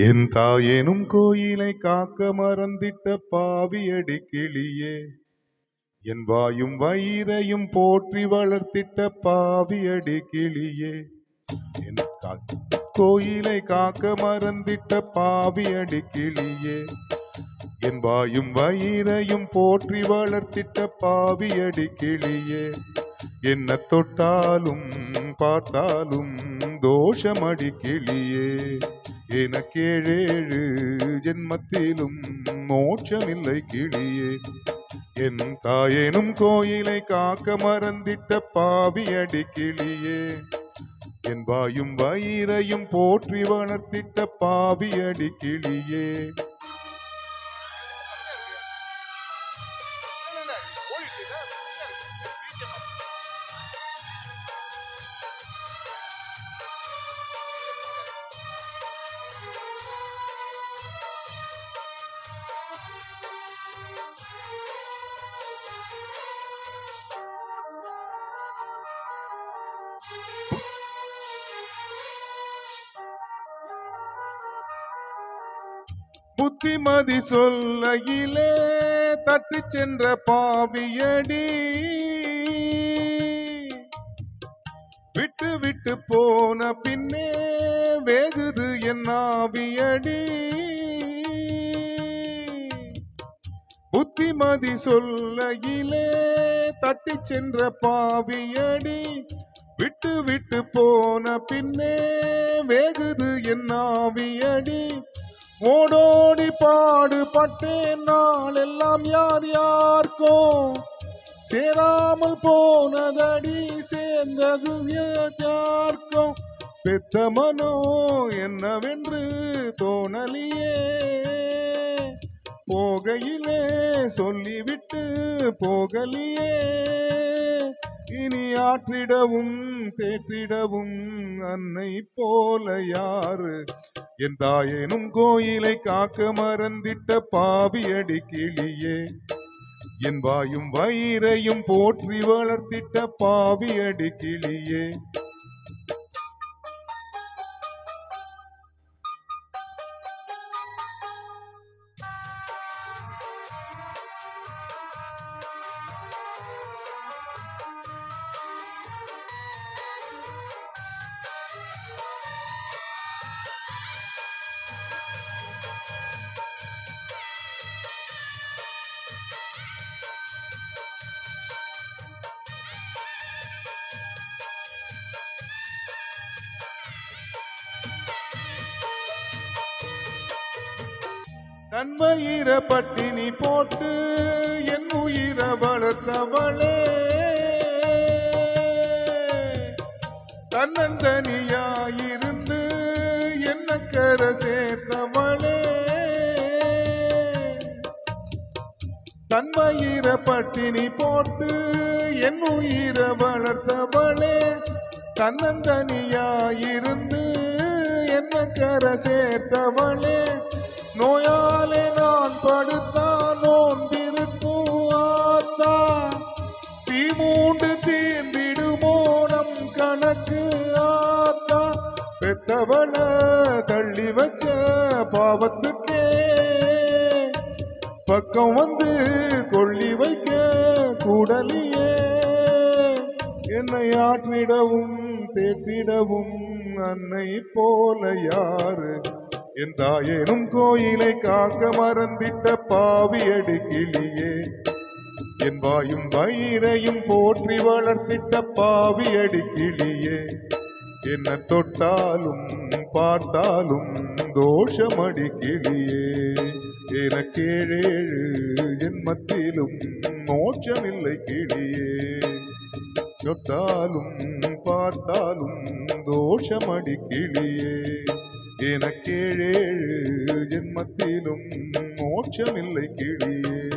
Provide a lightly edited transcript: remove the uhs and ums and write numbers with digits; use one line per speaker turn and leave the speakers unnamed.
என் தாயேனும் கோயிலை காக்க மறந்திட்ட பாவியடி கிளியே, என் வாயும் வயிறையும் போற்றி வளர்த்திட்ட பாவியடி கிளியே. என் கோயிலை காக்க மறந்திட்ட பாவியடி கிளியே, என் வாயும் வயிறையும் போற்றி வளர்த்திட்ட பாவியடி கிளியே. என்ன தொட்டாலும் பார்த்தாலும் தோஷமடி கிளியே, எனக்கேழேழு ஜென்மத்திலும் மோட்சமில்லை கிளியே. என் தாயேனும் கோயிலை காக்க மறந்திட்ட பாவியடி கிளியே, என் வாயும் வயிறையும் போற்றி வளர்த்திட்ட பாவியடி கிளியே. புத்திமதி சொல்லையிலே தட்டி சென்ற பாவியடி, விட்டு விட்டு போன பின்னே வேகுது என் ஆவியடி. புத்திமதி சொல்லையிலே தட்டி சென்ற பாவியடி, விட்டு விட்டு போன பின்னே வேகுது என் ஆவியடி. ஓடோடி பாடுபட்டேன் நாளெல்லாம் யார் யாருக்கும் சேராமல் போனதடி, சேர்ந்தது யாருக்கும் பெத்த மனோ என்னவென்று தோணலியே. போகையிலே சொல்லிவிட்டு போகலியே, இனி ஆற்றிடவும் தேற்றிடவும் அன்னை போல யாரு. என் தாயேனும் கோயிலை காக்க மறந்திட்ட பாவியடி கிளியே, என் வாயும் வயிறையும் போற்றி வளர்த்திட்ட பாவியடி கிளியே. தன்வயிர பட்டினி போட்டு என் உயிர வளர்த்தவளே, தன்னந்தனியாயிருந்து என்ன கரை சேர்த்தவளே. தன்வயிர பட்டினி போட்டு என் உயிர வளர்த்தவளே, தன்னந்தனியாயிருந்து என்ன கரை சேர்த்தவளே. நோயாலே நான் படுத்தான் நோன்பிருக்கும் ஆத்தா, தீ மூண்டு தீர்ந்திடுமோ நம் கணக்கு ஆத்தா. பெத்தவள தள்ளி வச்ச பாவத்துக்கே பக்கம் வந்து கொள்ளி வைக்க கூடலியே. என்னை ஆற்றிடவும் தேற்றிடவும் அன்னை போல யாரு. என் தாயேனும் கோயிலை காக்க மறந்திட்ட பாவியடி கிளியே, என் வாயும் வயிறையும் போற்றி வளர்த்திட்ட பாவியடி கிளியே. என்ன தொட்டாலும் பார்த்தாலும் தோஷமடி கிளியே, எனக்கேழேழு ஜென்மத்திலும் மோட்சமில்லை கிளியே. தொட்டாலும் பார்த்தாலும் தோஷமடி கிளியே, எனக்கேழேழு ஜென்மத்திலும் மோட்சமில்லை கிளியே.